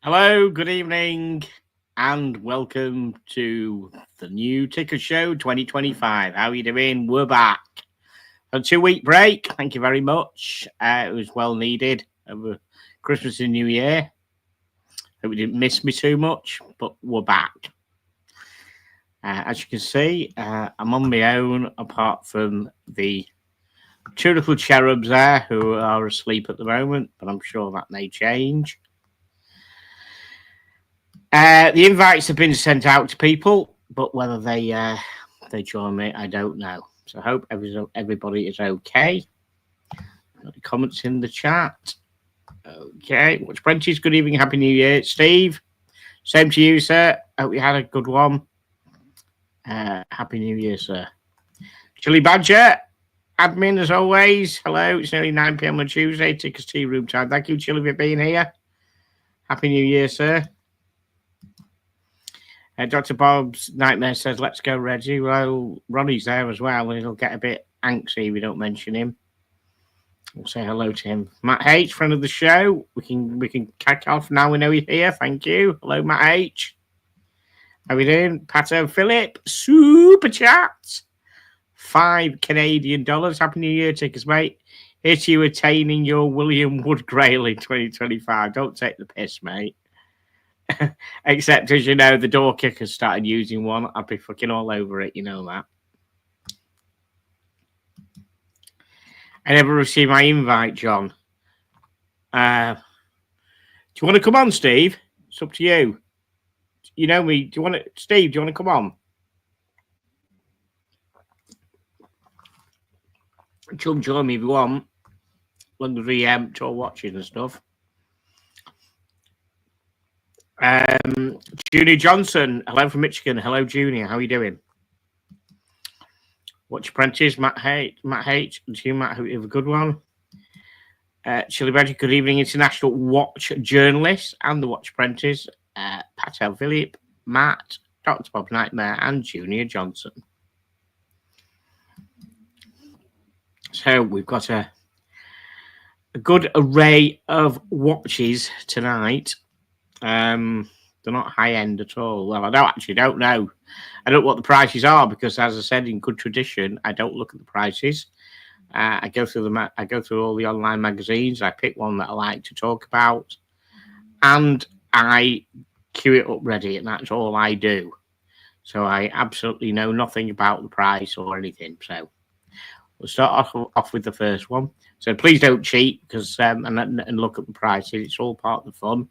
Hello, good evening, and welcome to the new Ticker Show 2025. How are you doing? We're back. A 2 week break. Thank you very much. It was well needed over Christmas and New Year. Hope you didn't miss me too much, but we're back. As you can see, I'm on my own apart from the two little cherubs there who are asleep at the moment, but I'm sure that may change. The invites have been sent out to people, but whether they join me, I don't know. So I hope everybody is okay. Any comments in the chat? Okay. Watch Prentice, good evening, Happy New Year. Steve, same to you, sir. Hope you had a good one. Happy New Year, sir. Chili Badger, admin as always. Hello, it's nearly 9 p.m. on Tuesday. Tickers tea room time. Thank you, Chili, for being here. Happy New Year, sir. Dr. Bob's Nightmare says, let's go, Reggie. Well, Ronnie's there as well, and he'll get a bit angsty if we don't mention him. We'll say hello to him. Matt H, friend of the show. We can kick off now we know you're here. Thank you. Hello, Matt H. How are you doing? Pato Philip, super chat. $5 Canadian. Happy New Year, tickers, mate. Here's you attaining your William Wood Grail in 2025. Don't take the piss, mate. Except, as you know, the door kickers started using one. I'd be fucking all over it, you know that. I never received my invite, John. Do you want to come on, Steve? It's up to you. You know me. Do you want to, Steve? Do you want to come on? Come join me if you want. Long as we talk watching and stuff. Junior Johnson, hello from Michigan. Hello, Junior. How are you doing? Watch Apprentice, Matt H. To you, Matt, hope you have a good one. Chili Badger, good evening, international watch journalist and the Watch Apprentice. Patel Philip, Matt, Dr. Bob Nightmare, and Junior Johnson. So we've got a good array of watches tonight. They're not high end at all. Well, I don't know. I don't know what the prices are because, as I said, in good tradition, I don't look at the prices. I go through all the online magazines. I pick one that I like to talk about, and I queue it up ready, and that's all I do. So I absolutely know nothing about the price or anything. So we'll start off with the first one. So please don't cheat because and look at the prices. It's all part of the fun.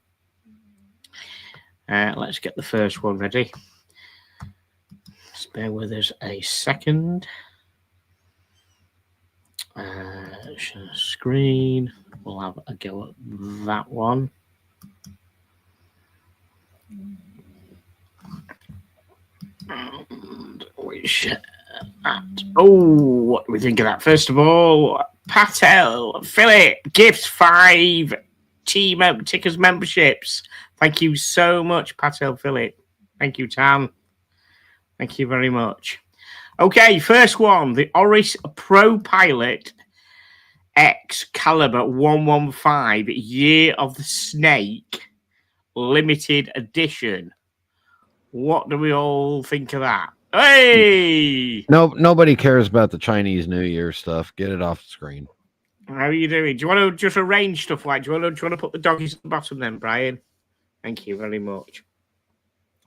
Let's get the first one ready. Just bear with us a second. Share screen. We'll have a go at that one. And we share that. Oh, what do we think of that? First of all, Patel, Philip, gifts 5 Tickers memberships. Thank you so much, Patel Philip. Thank you, Tam. Thank you very much. Okay, first one, the Oris Pro Pilot X Caliber 115 Year of the Snake limited edition. What do we all think of that? Hey! Nobody cares about the Chinese New Year stuff. Get it off the screen. How are you doing? Do you want to just arrange stuff like? Do you want to put the doggies at the bottom then, Brian? Thank you very much.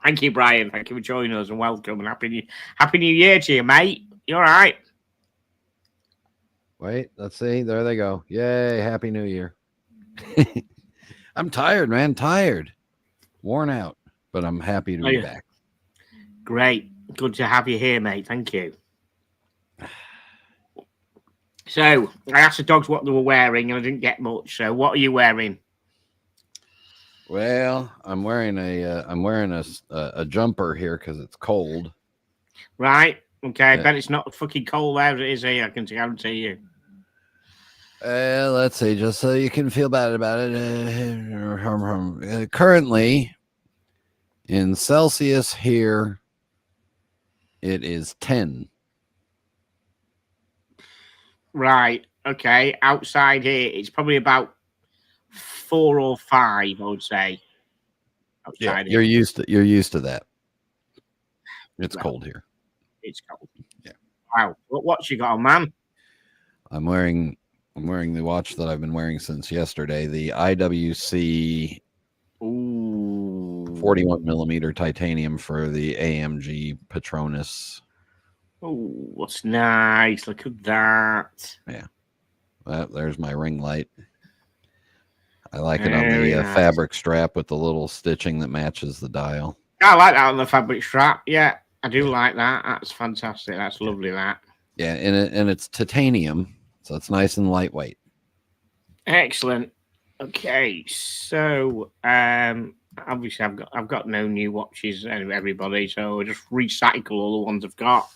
Thank you, Brian. Thank you for joining us and welcome and happy New Year to you, mate. You all right? Wait, let's see. There they go. Yay! Happy New Year. I'm tired, man. Tired, worn out, but I'm happy to be back. Great, good to have you here, mate. Thank you. So I asked the dogs what they were wearing, and I didn't get much. So what are you wearing? Well, I'm wearing a jumper here because it's cold. Right. Okay. I bet it's not fucking cold out it is here. I can guarantee you. Let's see, just so you can feel bad about it. Currently, in Celsius here, it is 10. Right. Okay. Outside here, it's probably about 4 or 5, I would say. outside. You're used to that. It's cold here. It's cold. Yeah. Wow. What watch you got on, man? I'm wearing the watch that I've been wearing since yesterday, the IWC Ooh. 41 millimeter titanium for the AMG Patronus. Oh, what's nice. Look at that. Yeah. There's my ring light. I like it Very on the nice. fabric strap with the little stitching that matches the dial. I like that on the fabric strap. Yeah, I do like that. That's fantastic. That's lovely, that. Yeah, and it's titanium, so it's nice and lightweight. Excellent. Okay, so obviously I've got no new watches, everybody, so I'll just recycle all the ones I've got.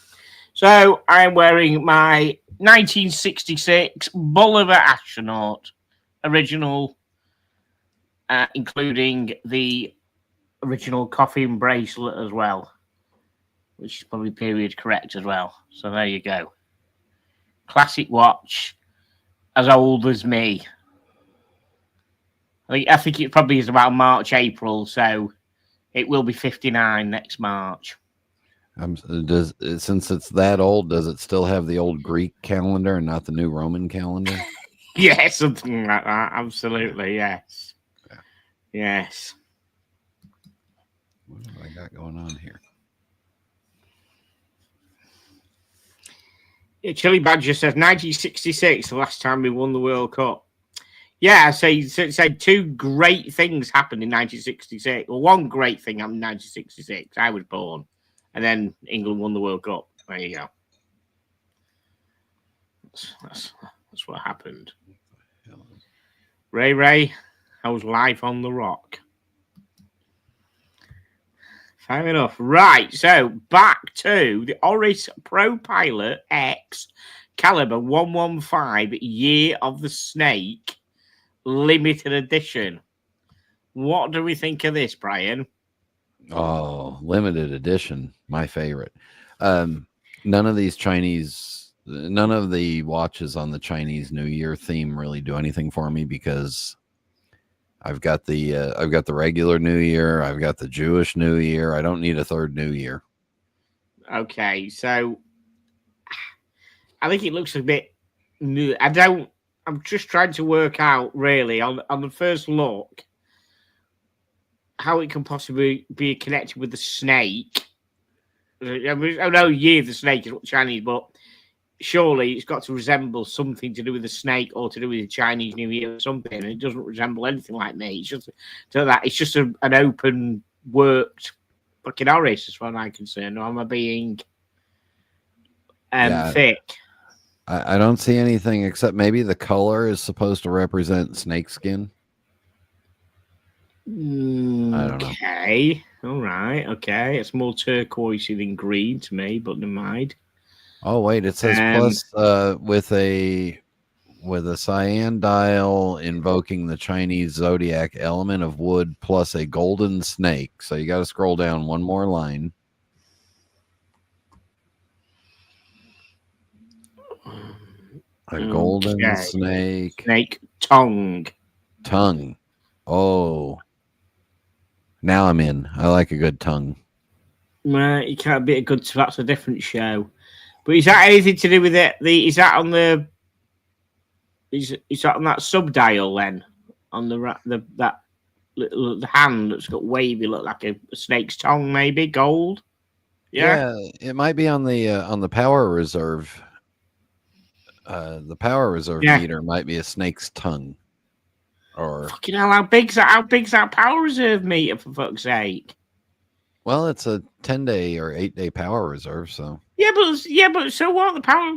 So I'm wearing my 1966 Bolivar Astronaut original, including the original coffin bracelet as well, which is probably period correct as well. So there you go. Classic watch, as old as me. I think it probably is about March, April, so it will be 59 next March. Since it's that old, does it still have the old Greek calendar and not the new Roman calendar? Yeah, something like that. Absolutely, yes. Yeah. Yes. What have I got going on here? Yeah, Chili Badger says 1966, the last time we won the World Cup. Yeah, so two great things happened in 1966. Well, one great thing happened in 1966. I was born. And then England won the World Cup. There you go. That's what happened. Ray, how's life on the rock? Fair enough. Right, so back to the Oris Pro Pilot X Caliber 115 Year of the Snake limited edition. What do we think of this, Brian? Oh, limited edition, my favorite. None of the watches on the Chinese New Year theme really do anything for me because I've got the regular New Year, I've got the Jewish New Year. I don't need a third New Year. Okay, so I think it looks a bit new. I'm just trying to work out really on the first look how it can possibly be connected with the snake. I know Year of the Snake is what Chinese, but surely it's got to resemble something to do with the snake or to do with the Chinese New Year or something. It doesn't resemble anything like me. It's just it's just an open worked fucking Oris as far as I'm concerned. Or am I being thick? I don't see anything except maybe the color is supposed to represent snakeskin. I don't know. Okay. All right. Okay. It's more turquoisey than green to me, but never mind. Oh wait, it says plus with a cyan dial invoking the Chinese zodiac element of wood plus a golden snake. So you got to scroll down one more line. A golden snake. Snake tongue. Oh. Now I'm in. I like a good tongue. Right, you can't be a good. That's a different show. But is that anything to do with it? Is that on the? Is that on that subdial then? On that little hand that's got wavy, look like a snake's tongue, maybe gold. Yeah, it might be on the power reserve. The power reserve meter might be a snake's tongue. Or fucking hell, how big's that power reserve meter, for fuck's sake? Well, it's a 10-day or 8-day power reserve, so yeah, but so what? The power,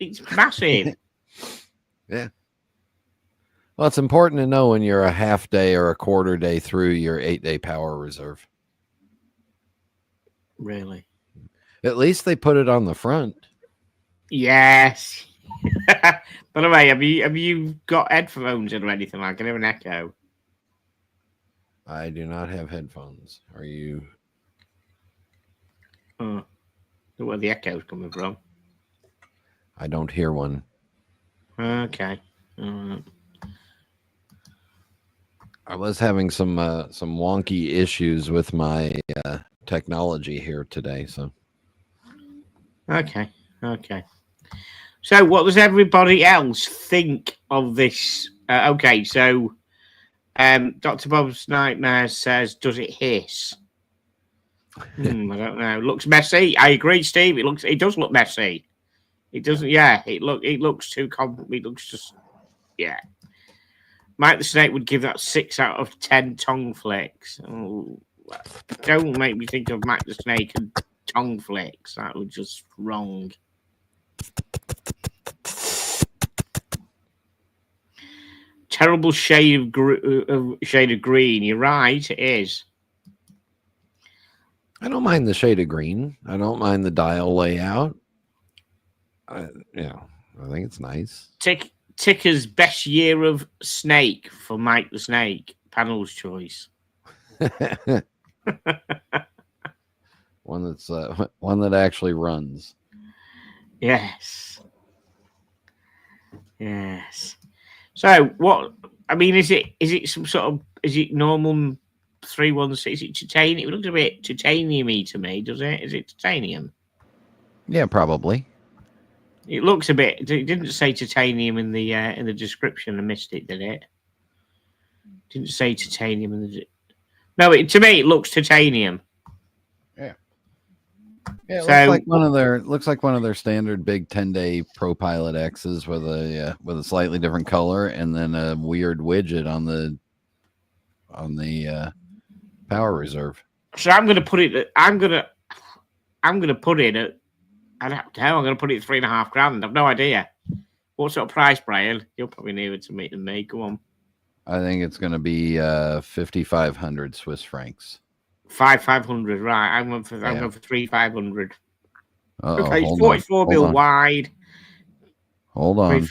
it's massive. Yeah. Well, it's important to know when you're a half day or a quarter day through your 8-day power reserve. Really? At least they put it on the front. Yes. By the way, have you got headphones in or anything like? I can hear an echo. I do not have headphones. Are you? Oh, where the echo's coming from? I don't hear one. Okay. I was having some wonky issues with my technology here today, so. Okay. So, what does everybody else think of this? Okay, so Dr. Bob's Nightmare says, "Does it hiss?" I don't know. Looks messy. I agree, Steve. It does look messy. It doesn't. Yeah. It looks too It looks just. Yeah. Mike the Snake would give that 6 out of 10 tongue flicks. Oh, don't make me think of Mike the Snake and tongue flicks. That was just wrong. Terrible shade of green. You're right. It is. I don't mind the shade of green. I don't mind the dial layout. I think it's nice. Ticker's best year of Snake for Mike the Snake. Panel's choice. One that actually runs. Yes. So what? I mean, is it some sort of? Is it normal 316? Is it titanium? It looks a bit titanium-y to me, does it? Is it titanium? Yeah, probably. It looks a bit. It didn't say titanium in the description. I missed it, did it? Didn't say titanium in the. No, to me it looks titanium. Yeah. Yeah, it looks like one of their standard big 10-day Pro Pilot X's with a slightly different color and then a weird widget on the power reserve. So I'm going to put it. I'm going to put it at. I don't know. I'm going to put it at $3,500. I've no idea. What sort of price, Brian? You're probably nearer to me than me. Go on. I think it's going to be 5,500 Swiss francs. 5,500. Right. I'm going for 3,500. Okay, it's 44 mil wide. Hold on.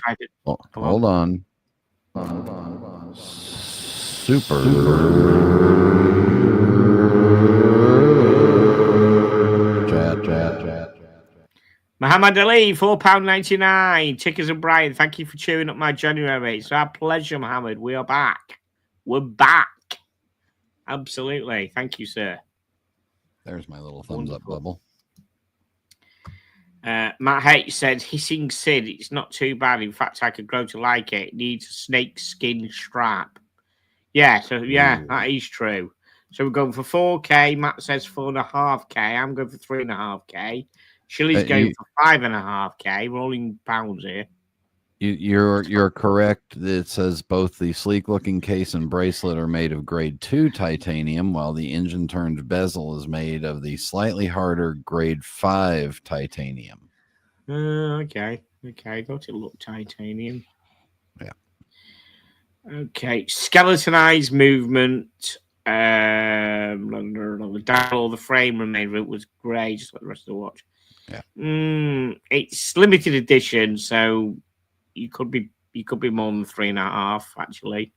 Hold on. Super. Chat. Muhammad Ali, £4.99. Tickers and Brian, thank you for cheering up my January. It's our pleasure, Muhammad. We are back. We're back. Absolutely. Thank you, sir. There's my little thumbs up bubble. Matt H said, Hissing Sid, it's not too bad. In fact, I could grow to like it. It needs a snake skin strap. Yeah, that is true. So we're going for 4K. Matt says 4.5K. I'm going for 3.5K. Shilly's going for 5.5K. Rolling pounds here. You're correct. It says both the sleek-looking case and bracelet are made of grade 2 titanium, while the engine-turned bezel is made of the slightly harder grade 5 titanium. Okay. I thought it looked titanium. Yeah. Okay. Skeletonized movement. The frame remainder it was grey, just like the rest of the watch. Yeah. It's limited edition, so you could be more than 3.5. Actually,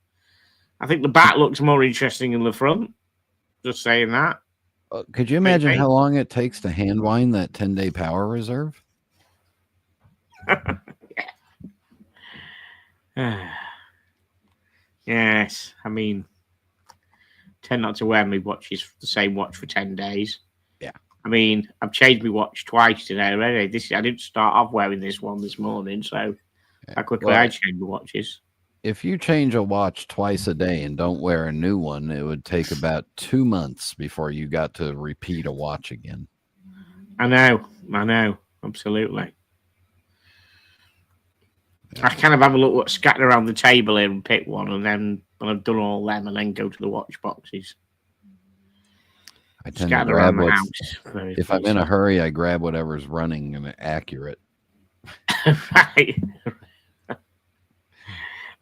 I think the back looks more interesting than the front. Just saying that. Could you imagine how long it takes to hand wind that 10-day power reserve? Yes, I mean, tend not to wear my watches, the same watch for 10 days. Yeah. I mean, I've changed my watch twice today already. I didn't start off wearing this one this morning, so how quickly I changed my watches. If you change a watch twice a day and don't wear a new one, it would take about 2 months before you got to repeat a watch again. I know, absolutely. Yeah. I kind of have a look what's scattered around the table here and pick one, and then when I've done all them, and then go to the watch boxes. I tend to grab if I'm in a hurry, I grab whatever's running and accurate. Right.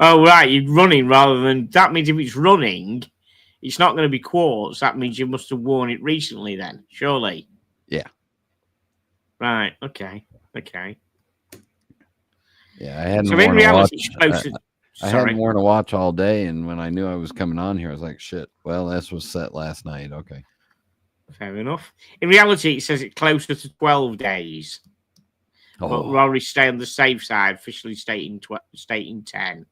Oh, right. You're running rather than that means if it's running, it's not going to be quartz. That means you must have worn it recently, then, surely. Yeah. Right. Okay. Yeah, I hadn't worn a watch. I hadn't worn a watch all day, and when I knew I was coming on here, I was like, "Shit! Well, this was set last night." Okay. Fair enough. In reality, it says it's closer to 12 days. But we'll already stay on the safe side, officially stating 10.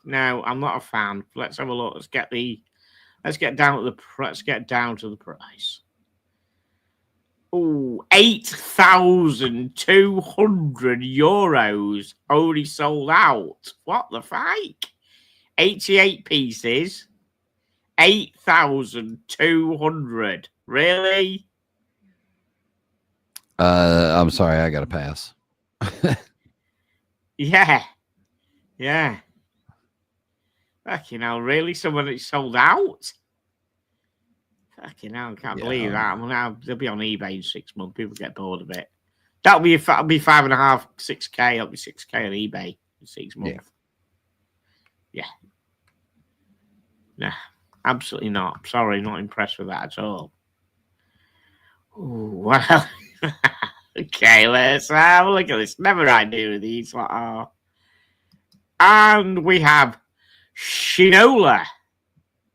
No, I'm not a fan. Let's have a look. Let's get down to the price. Oh, €8,200 only sold out. What the fuck? 88 pieces. 8,200. Really? I'm sorry, I got to pass. Yeah. Fucking hell, really? Someone that's sold out? Fucking hell, I can't believe that. Well, now they'll be on eBay in 6 months. People get bored of it. That'll be 5.5, 6K. That'll be 6K on eBay in 6 months. Yeah. Nah, absolutely not. Sorry, not impressed with that at all. Ooh, well, okay, let's have a look at this. Never I do these. And we have Shinola.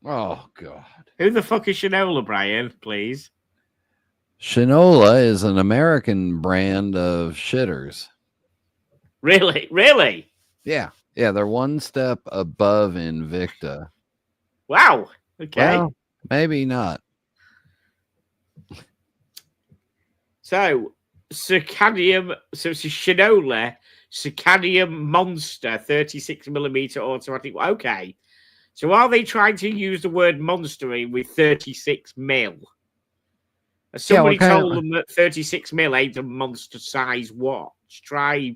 Oh, God. Who the fuck is Shinola, Brian, please? Shinola is an American brand of shitters. Really? Yeah, they're one step above Invicta. Wow. Okay. Well, maybe not. So, Circadium, so it's a Shinola Circadium Monster 36mm automatic. Okay. So are they trying to use the word monstering with 36mm? As somebody told them that 36mm ain't a monster size watch. Try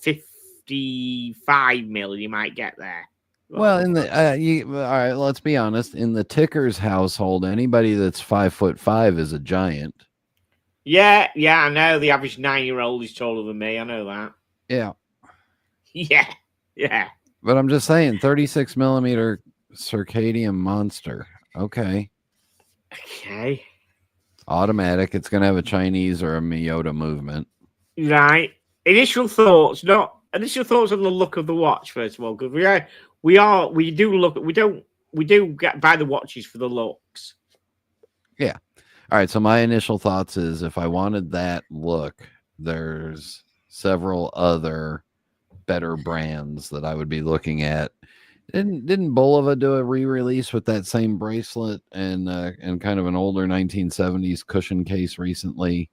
55mm, you might get there. Well, in the all right, let's be honest. In the Tickers household, anybody that's 5'5" is a giant. Yeah, I know. The average 9-year-old is taller than me. I know that. Yeah. But I'm just saying, 36mm Circadium Monster. Okay. Automatic. It's going to have a Chinese or a Miyota movement. Right. Initial thoughts on the look of the watch, first of all, because we do buy the watches for the looks. Yeah. All right. So my initial thoughts is if I wanted that look, there's several other better brands that I would be looking at. Didn't Bulova do a re-release with that same bracelet and kind of an older 1970s cushion case recently?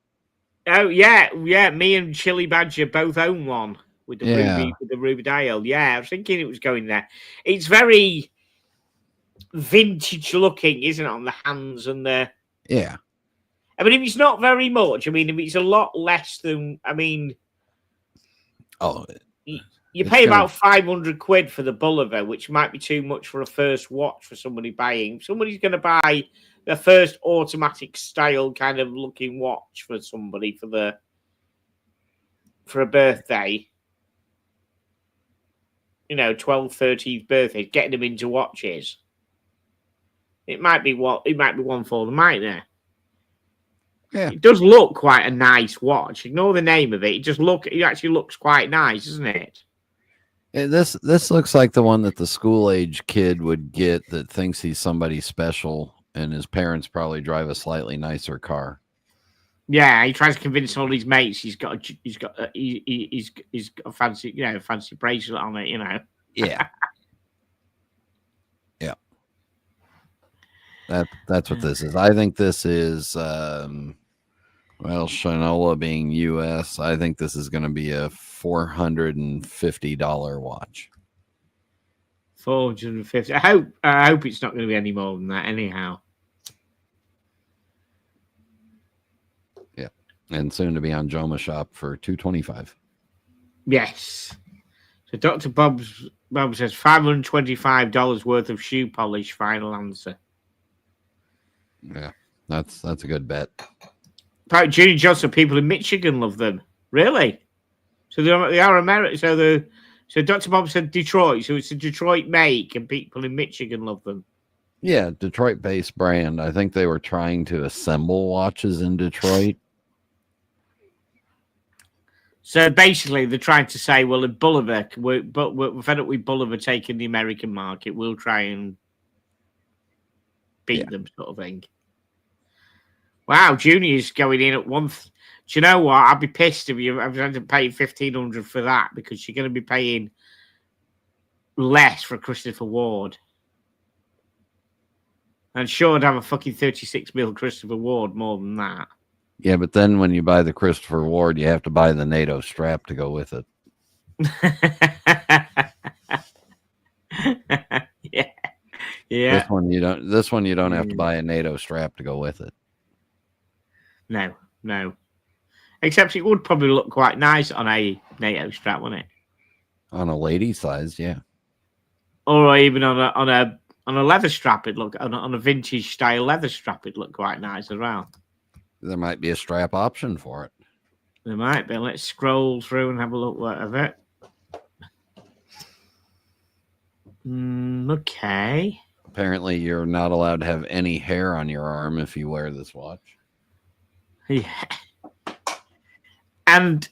Oh yeah. Me and Chili Badger both own one with the ruby dial. Yeah, I was thinking it was going there. It's very vintage looking, isn't it, on the hands and the. Yeah. I mean, if it's not very much, if it's a lot less than. You pay about 500 quid for the Bulova, which might be too much for a first watch for somebody buying. If somebody's going to buy the first automatic style kind of looking watch for somebody for a birthday, 12th, 13th birthday, getting them into watches. It might be one for them, mightn't it? Yeah. It does look quite a nice watch. Ignore the name of it. It actually looks quite nice, doesn't it? This looks like the one that the school age kid would get that thinks he's somebody special, and his parents probably drive a slightly nicer car. Yeah, he tries to convince all his mates he's got a fancy fancy bracelet on it. Yeah. Yeah. That's what this is. I think this is Shinola being US, I think this is going to be a $450 watch. 450. I hope it's not going to be any more than that anyhow. Yeah. And soon to be on Joma Shop for $225. Yes. So Dr. Bob says $525 worth of shoe polish, final answer. Yeah. That's a good bet. Junior Johnson, people in Michigan love them. Really? So they are American. So Dr. Bob said Detroit. So it's a Detroit make, and people in Michigan love them. Yeah, Detroit-based brand. I think they were trying to assemble watches in Detroit. So basically, they're trying to say, well, in Bulova, we're fed up with Bulova taking the American market. We'll try and beat them, sort of thing. Wow, Junior's going in at one. Do you know what? I'd be pissed if you had to pay $1,500 for that, because you're going to be paying less for Christopher Ward. And sure, I'd have a fucking 36mm Christopher Ward more than that. Yeah, but then when you buy the Christopher Ward, you have to buy the NATO strap to go with it. Yeah. Yeah. This one you don't have to buy a NATO strap to go with it. No. Except it would probably look quite nice on a NATO strap, wouldn't it? On a lady size, yeah. Or even on a leather strap, it'd look on a vintage style leather strap, it'd look quite nice as well. There might be a strap option for it. There might be. Let's scroll through and have a look at it. Okay. Apparently, you're not allowed to have any hair on your arm if you wear this watch. Yeah. And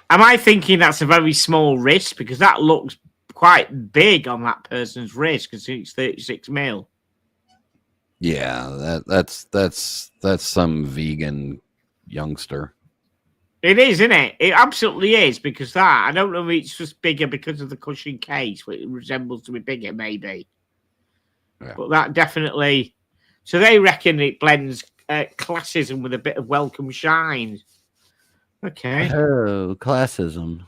am I thinking that's a very small wrist? Because that looks quite big on that person's wrist because it's 36mm. Yeah, that's some vegan youngster. It is, isn't it? It absolutely is, because that, I don't know if it's just bigger because of the cushion case, which it resembles to be bigger, maybe. Yeah. But that definitely... So they reckon it blends classism with a bit of welcome shine. Okay. Oh, classism.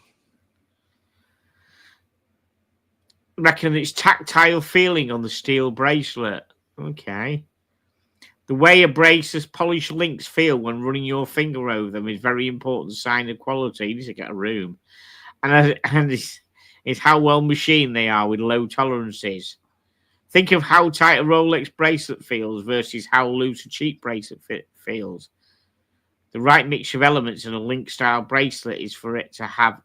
Reckon it's tactile feeling on the steel bracelet. Okay. The way a bracelet's polished links feel when running your finger over them is very important sign of quality. You need to get a room. And it's how well machined they are with low tolerances. Think of how tight a Rolex bracelet feels versus how loose a cheap bracelet feels. The right mixture of elements in a link-style bracelet is for it to have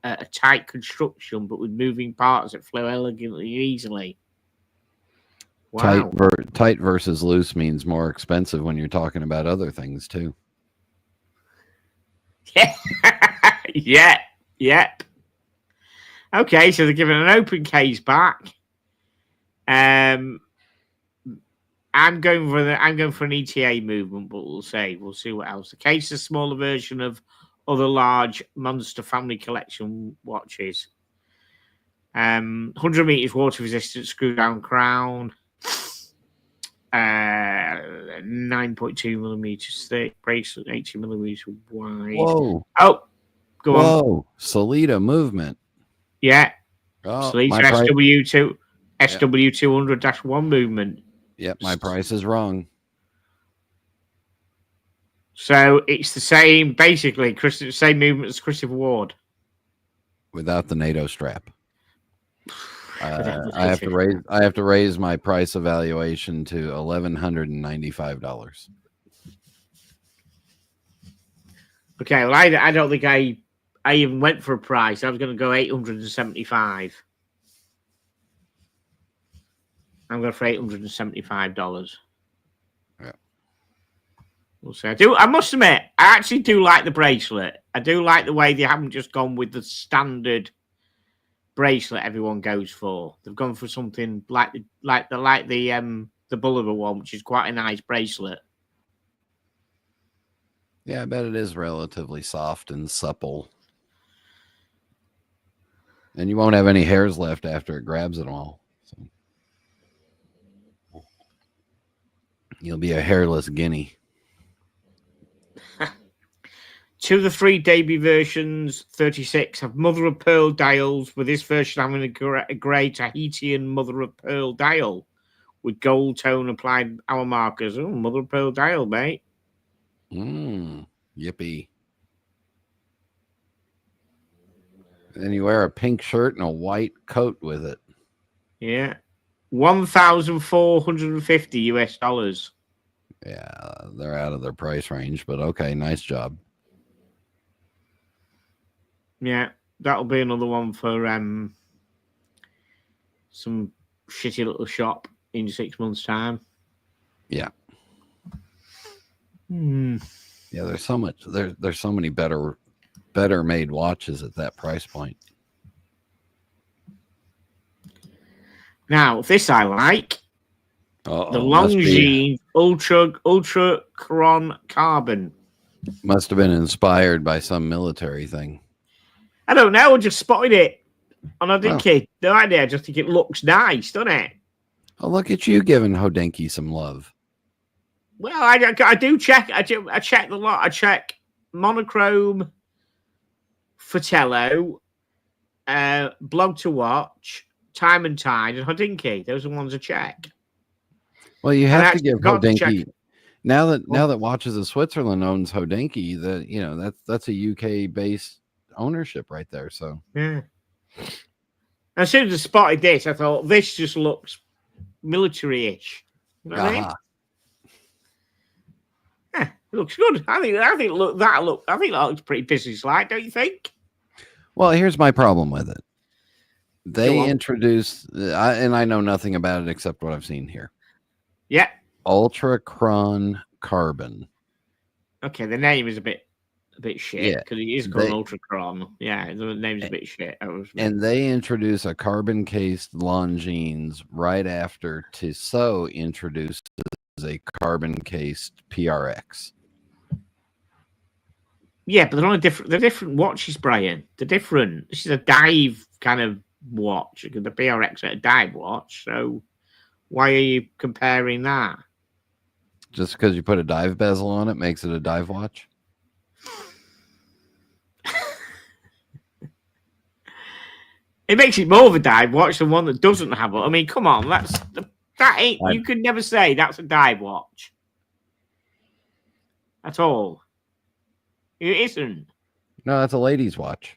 a tight construction, but with moving parts that flow elegantly and easily. Wow. Tight versus loose means more expensive when you're talking about other things too. Yeah. Yep. Okay, so they're giving an open case back. I'm going for an ETA movement, but we'll see what else. The case is a smaller version of other large Monster family collection watches. 100 meters water resistant screw down crown. 9.2 millimeters thick bracelet, 80 millimeters wide. Whoa! Oh, go on. Whoa! Sellita movement. Yeah. Oh, Sellita SW200-1 movement. Yep, my price is wrong. So it's the same, basically, same movement as Christopher Ward, without the NATO strap. I have to raise my price evaluation to $1,195. Okay, well, I don't think I even went for a price. I was going to go $875. I'm going for $875. Yeah. We'll see. I must admit, I actually do like the bracelet. I do like the way they haven't just gone with the standard bracelet everyone goes for. They've gone for something like the Bulliver one, which is quite a nice bracelet. Yeah, I bet it is relatively soft and supple. And you won't have any hairs left after it grabs it all. So you'll be a hairless guinea. 2 of the 3 debut versions, 36, have mother of pearl dials, with this version having a grey Tahitian mother of pearl dial with gold tone applied hour markers. Oh, mother of pearl dial, mate. Yippee. Then you wear a pink shirt and a white coat with it. Yeah. $1,450. Yeah, they're out of their price range, but okay, nice job. Yeah, that'll be another one for some shitty little shop in 6 months' time. Yeah. Yeah, there's so much. There's so many better made watches at that price point. Now, this I like. The Longines Ultra Chron Carbon. Must have been inspired by some military thing. I don't know. I just spotted it. And I think the idea, I just think it looks nice, doesn't it? Oh, look at you giving Hodinkee some love. Well, I do check. I check the lot. I check Monochrome, Fratello, Blog to Watch, Time and Tide, and Hodinkee. Those are the ones I check. Well, you have to give Hodinkee. Now that Watches of Switzerland owns Hodinkee, that's a UK based ownership right there. So yeah. As soon as I spotted this, I thought this just looks military-ish. You know what I mean? Yeah, it looks good. I think that looks pretty business-like, don't you think? Well, here's my problem with it. They introduced, and I know nothing about it except what I've seen here. Yeah. Ultrachron Carbon. Okay, the name is a bit shit because it is called Ultrachron. Yeah, the name's a bit shit. And they introduce a carbon-cased Longines right after Tissot introduced a carbon-cased PRX. Yeah, but they're different watches, Brian. They're different. This is a dive kind of watch. The PRX is a dive watch. So why are you comparing that? Just because you put a dive bezel on it makes it a dive watch? It makes it more of a dive watch than one that doesn't have it. I mean, come on, that ain't. You could never say that's a dive watch at all. It isn't. No, that's a lady's watch.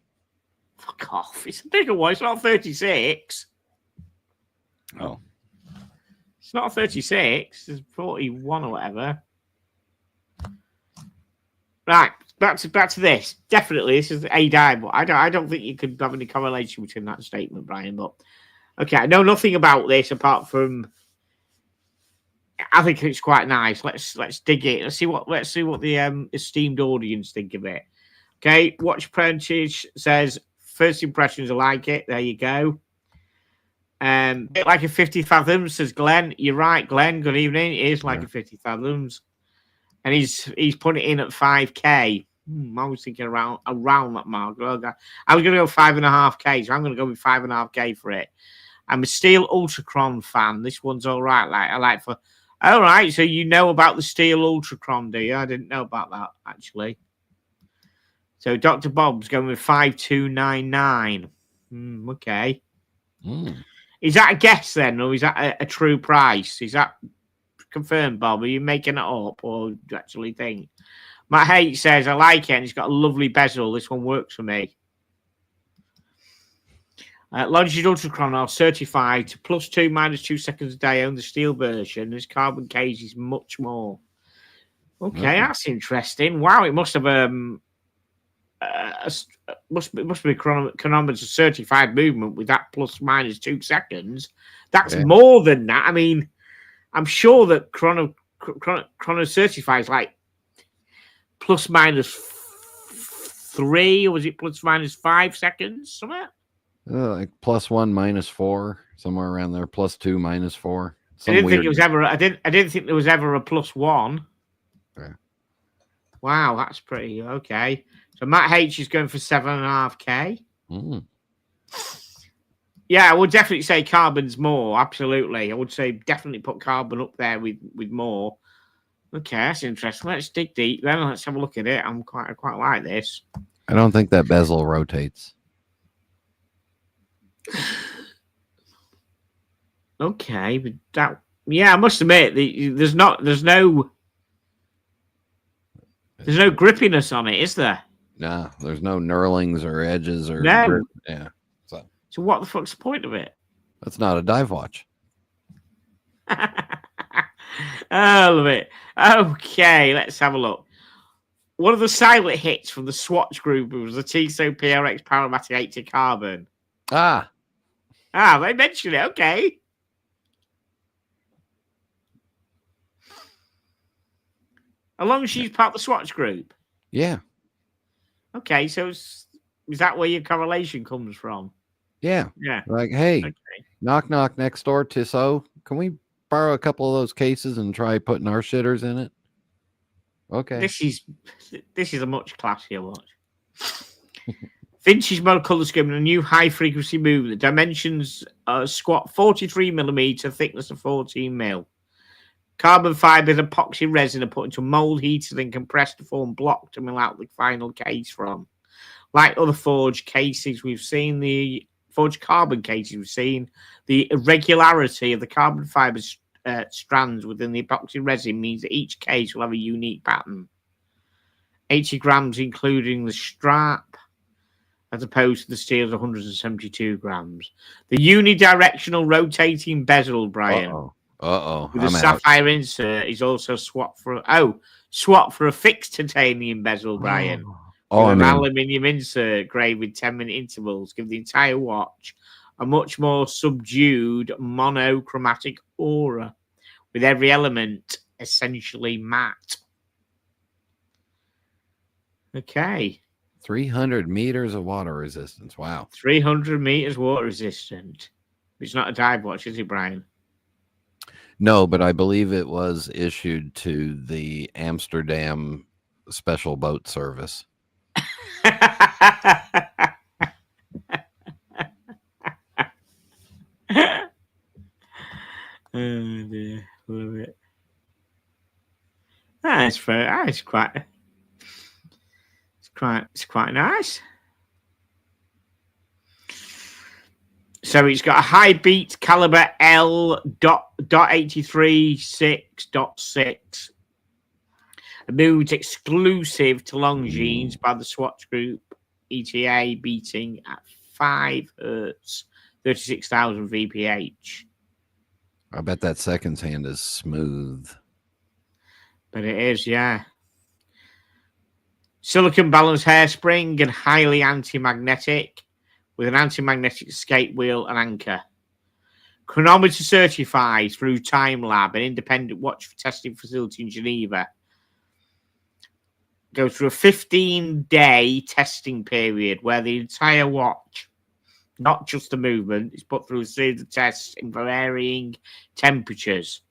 Fuck off! It's a bigger one. It's not 36. Oh, it's not 36. It's 41 or whatever. Right. Back to this. Definitely, this is a dive. I don't think you could have any correlation between that statement, Brian. But okay, I know nothing about this apart from I think it's quite nice. Let's dig it. Let's see what the esteemed audience think of it. Okay, Watch Apprentice says first impressions. I like it. There you go. Bit like a 50 fathoms, says Glenn. You're right, Glenn. Good evening. It is like a 50 fathoms. And he's put it in at 5K. I was thinking around that mark. I was going to go 5.5K, so I'm going to go with 5.5K for it. I'm a Steel Ultrachron fan. This one's all right. All right, so you know about the Steel Ultrachron, do you? I didn't know about that, actually. So Dr. Bob's going with 5299. Okay. Is that a guess then, or is that a true price? Is that confirmed, Bob? Are you making it up, or do you actually think? Matt Haight says, I like it, and it's got a lovely bezel. This one works for me. Longitude Ultrachron are certified to +2 -2 seconds a day on the steel version. This carbon case is much more. Okay, that's interesting. Wow, it must have must be chronometer certified movement with that +2 seconds. That's more than that. I mean, I'm sure that chrono certifies like ±3, or was it +5 seconds? Something like +1 -4, somewhere around there. +2 -4. I didn't think it was ever. I didn't think there was ever a +1. Yeah. Wow, that's pretty okay. So Matt H is going for 7.5K. Yeah, I would definitely say carbon's more. Absolutely, I would say definitely put carbon up there with more. Okay, that's interesting. Let's dig deep then. Let's have a look at it. I quite like this. I don't think that bezel rotates. Okay, but I must admit there's no grippiness on it, is there? Nah, there's no knurlings or edges or no. Yeah. So what the fuck's the point of it? That's not a dive watch. I love it. Okay, let's have a look. One of the silent hits from the Swatch group was the Tissot PRX Powermatic 80 Carbon. They mentioned it. Okay. As long as she's part of the Swatch group. Yeah. Okay, so is that where your correlation comes from? Yeah. Yeah. Like, hey, knock next door, Tissot. Can we borrow a couple of those cases and try putting our shitters in it? Okay. This is a much classier watch. Vintage model colour scheme and a new high frequency movement. The dimensions squat 43mm, thickness of 14mm. Carbon fibre and epoxy resin are put into a mould heated and compressed to form block to mill out the final case from. Like other forged cases, we've seen the forged carbon cases, we've seen the irregularity of the carbon fibre strands within the epoxy resin means that each case will have a unique pattern. 80 grams, including the strap, as opposed to the steel's 172 grams. The unidirectional rotating bezel, Brian, with a sapphire insert, is also swapped for a fixed titanium bezel, Brian. With an aluminium insert graved with 10-minute intervals, give the entire watch a much more subdued monochromatic aura, with every element essentially matte. Okay. 300 meters of water resistance. Wow. 300 meters water resistant. It's not a dive watch, is it, Brian? No, but I believe it was issued to the Amsterdam Special Boat Service. Oh dear, love it. That's fair. It's quite nice. So it's got a high beat caliber L.83 6.6. Moved exclusive to Longines by the Swatch Group ETA, beating at 5 Hz, 36,000 VPH. I bet that second hand is smooth. But it is, yeah. Silicon balanced hairspring and highly anti-magnetic, with an anti-magnetic skate wheel and anchor. Chronometer certified through Time Lab, an independent watch testing facility in Geneva. Goes through a 15-day testing period where the entire watch, not just the movement, is put through a series of tests in varying temperatures.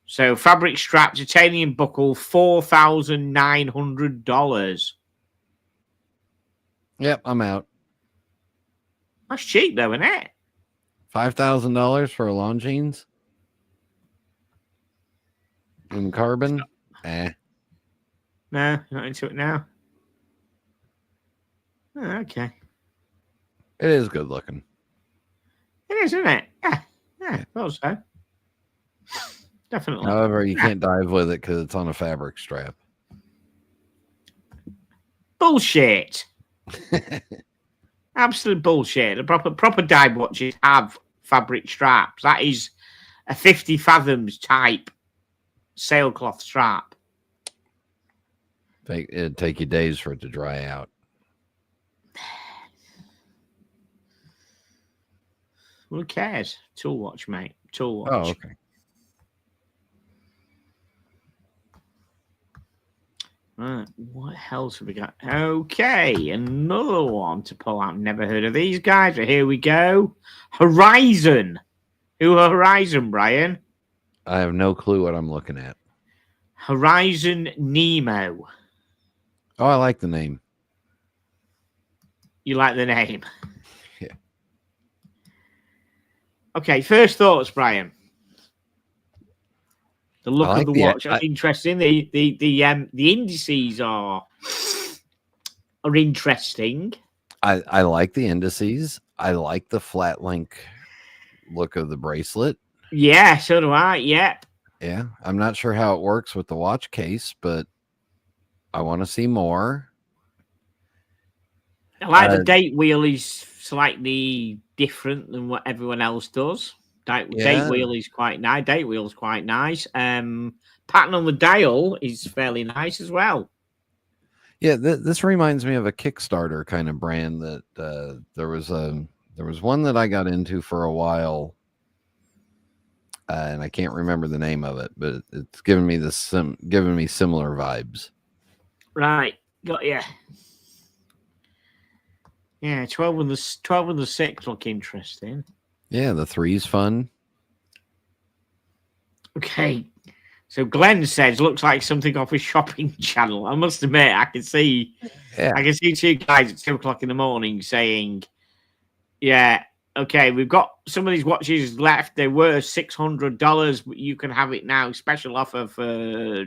So fabric strap, titanium buckle, $4,900. Yep, I'm out. That's cheap though, isn't it? $5,000 for a Longines in carbon? No, not into it now. Oh, okay. It is good looking. It is, isn't it? Yeah, I thought so. Definitely. However, you can't dive with it because it's on a fabric strap. Bullshit. Absolute bullshit. The proper dive watches have fabric straps. That is a 50 fathoms type sailcloth strap. It'd take you days for it to dry out. Who cares? Tool watch, mate. Tool watch. Oh, okay. Right, what else have we got? Okay, another one to pull out. Never heard of these guys, but here we go. Horizon. Who are Horizon, Brian? I have no clue what I'm looking at. Horizon Nemo. Oh, I like the name. You like the name? Yeah. Okay, first thoughts, Brian. The look like of the watch is interesting. The indices are interesting. I like the indices. I like the flat link look of the bracelet. Yeah, so do I. Yeah. Yeah. I'm not sure how it works with the watch case, but I want to see more. I like the date wheel is slightly different than what everyone else does. Date wheel is quite nice. Date wheel is quite nice. Pattern on the dial is fairly nice as well. Yeah, this reminds me of a Kickstarter kind of brand that there was one that I got into for a while, and I can't remember the name of it, but it's giving me similar vibes. Right, got you. Yeah, 12 and the 6 look interesting. Yeah, the 3's fun. Okay, So Glenn says, looks like something off a shopping channel. I must admit, I can see two guys at 2:00 in the morning saying, yeah, okay, we've got some of these watches left. They were $600, but you can have it now. Special offer for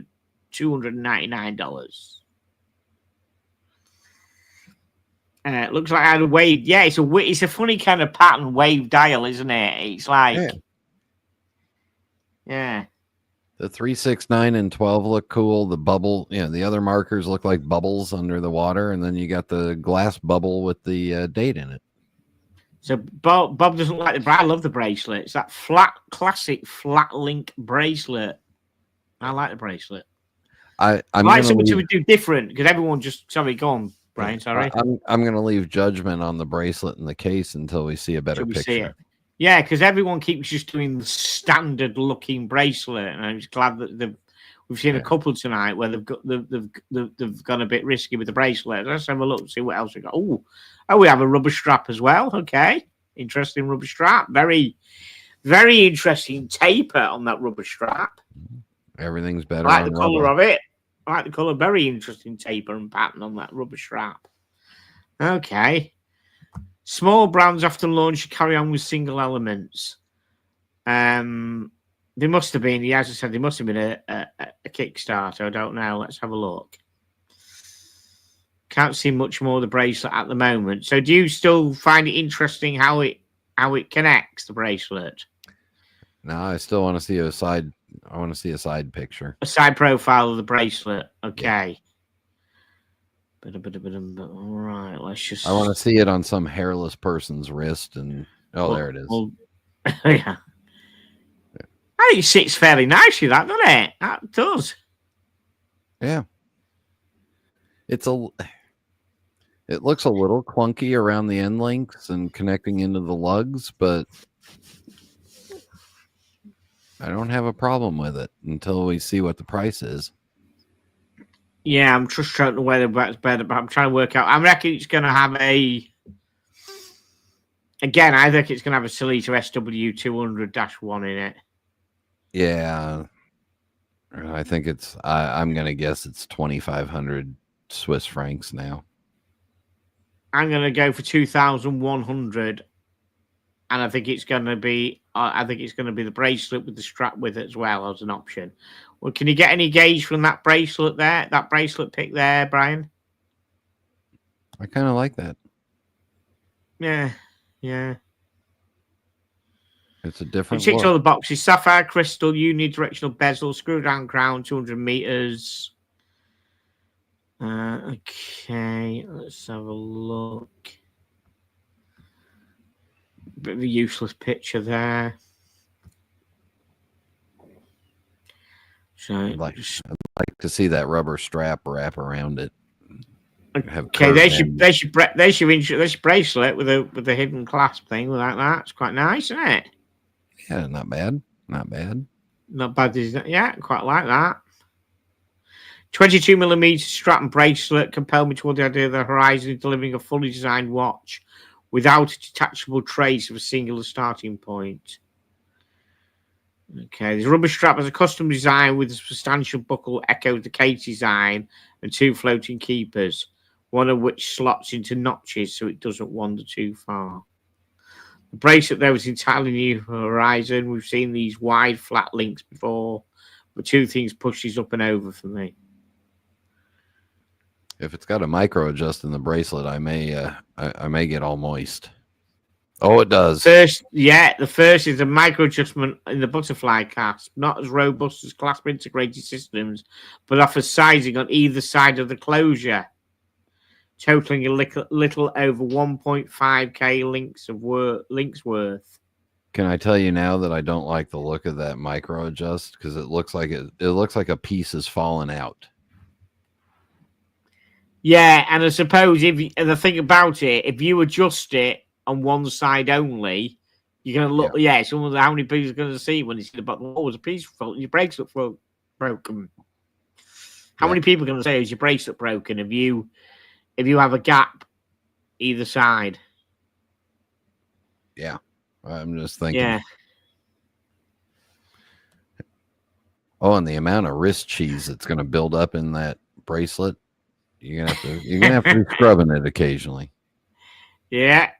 $299. Looks like I had a wave. Yeah, it's a funny kind of pattern wave dial, isn't it? It's like, yeah. The 3, 6, 9, and 12 look cool. The bubble, the other markers look like bubbles under the water, and then you got the glass bubble with the date in it. So Bob doesn't like I love the bracelet. It's that classic flat link bracelet. I like the bracelet. I'm like something to do different because everyone just go on, Brian. Sorry, I'm going to leave judgment on the bracelet and the case until we see a better picture. Yeah, because everyone keeps just doing the standard looking bracelet, and I'm just glad that we've seen a couple tonight where they've gone a bit risky with the bracelet. Let's have a look, see what else we got. Oh, we have a rubber strap as well. Okay, interesting rubber strap. Very, very interesting taper on that rubber strap. Everything's better. I like the color of it. I like the color. Very interesting taper and pattern on that rubber strap. Okay. Small brands often launch carry on with single elements. There must have been, as I said, there must have been a Kickstarter. I don't know. Let's have a look. Can't see much more of the bracelet at the moment. So do you still find it interesting how it connects, the bracelet? No, I still want to see a side. I want to see a side picture. A side profile of the bracelet. Okay. All right, let's just. I want to see it on some hairless person's wrist, and there it is. Yeah. I think it sits fairly nicely, that doesn't it? That does. Yeah. It looks a little clunky around the end links and connecting into the lugs, but I don't have a problem with it until we see what the price is. Yeah, I'm just trying to whether that's better, but I'm trying to work out. I reckon it's going to have Again, I think it's going to have a Sellita SW200-1 in it. Yeah. I think I'm going to guess it's 2,500 Swiss francs now. I'm going to go for 2,100. And I think it's going to be the bracelet with the strap with it as well as an option. Well, can you get any gauge from that bracelet there? That bracelet pick there, Brian? I kind of like that. Yeah. It's a different. It ticks all the boxes: sapphire crystal, unidirectional bezel, screw down crown, 200 meters. Okay, let's have a look. Bit of a useless picture there. So I'd like to see that rubber strap wrap around it. Okay, there's your bracelet with a hidden clasp thing like that. It's quite nice, isn't it? Yeah, not bad. Not bad, is it? Yeah, quite like that. 22mm strap and bracelet compelled me toward the idea of the Horizon delivering a fully designed watch without a detachable trace of a singular starting point. Okay, the rubber strap has a custom design with a substantial buckle echoes the case design and 2 floating keepers, one of which slots into notches so it doesn't wander too far. The bracelet there was entirely new for Horizon. We've seen these wide flat links before, but 2 things push these up and over for me. If it's got a micro adjust in the bracelet, I may get all moist. Oh, it does. The first is a micro adjustment in the butterfly clasp, not as robust as clasp integrated systems, but offers sizing on either side of the closure, totaling a little over 1.5k links worth. Can I tell you now that I don't like the look of that micro adjust because it looks like a piece has fallen out. Yeah, and I suppose the thing about it, if you adjust it on one side only, you're going to look. Yeah, how many people are going to see when you see the bottom? Oh, there's a piece fault. Your bracelet broken. How many people are going to say is your bracelet broken if you have a gap either side? Yeah, I'm just thinking. Yeah. Oh, and the amount of wrist cheese that's going to build up in that bracelet, you're gonna have to be scrubbing it occasionally. Yeah.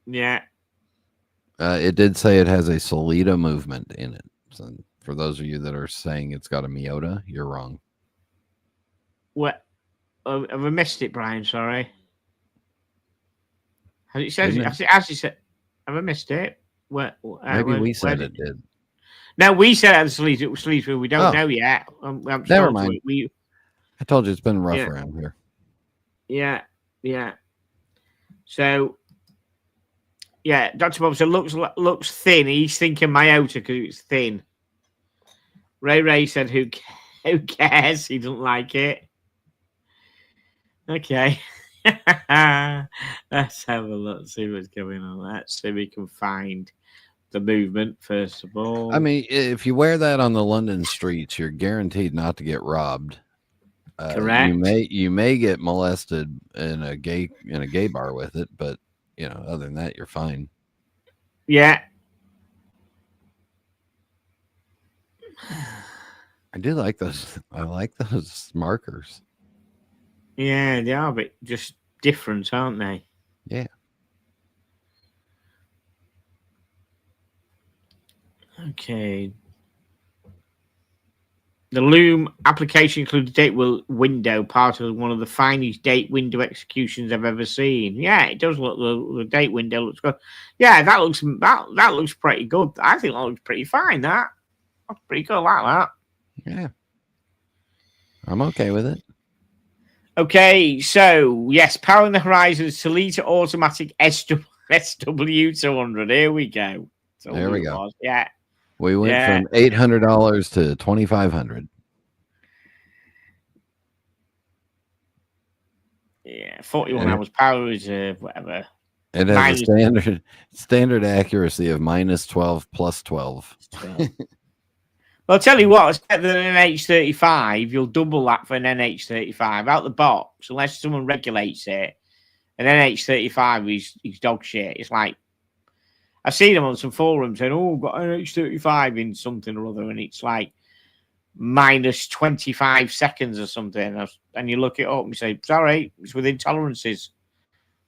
Yeah. It did say it has a Solita movement in it. So for those of you that are saying it's got a Miota, you're wrong. What? Have I missed it, Brian? Sorry. Has it said? As you said, have I missed it? Maybe we said it did. No, we said it was Sleaford. We don't know yet. Never mind. I told you it's been rough around here. Yeah, yeah. So, yeah, Dr. Bob said looks thin. He's thinking Miota because it's thin. Ray said, "Who cares? He doesn't like it." Okay. Let's have a look, see what's going on. Let's see if we can find the movement first of all. I mean, if you wear that on the London streets, you're guaranteed not to get robbed. Correct. You may get molested in a gay bar with it, but other than that, you're fine. Yeah. I do like those. I like those markers. Yeah, they are, but just different, aren't they? Yeah. Okay. The Loom application includes a date window, part of one of the finest date window executions I've ever seen. Yeah, it does look. The date window looks good. Yeah, that looks pretty good. I think that looks pretty fine. That's pretty good. I like that. Yeah, I'm okay with it. Okay, so yes, powering the Horizon Solita automatic SW200. Here we go. There we go. Yeah. We went from $800 to $2,500. Yeah, 41 hours power reserve, whatever. It has a standard accuracy of -12 plus 12. Well, I'll tell you what, it's better than an NH35. You'll double that for an NH35 out the box, unless someone regulates it. An NH35 is dog shit. It's like, I've seen them on some forums saying, "Oh, I've got an NH35 in something or other," and it's like minus 25 seconds or something. And you look it up and you say, "Sorry, it's within tolerances."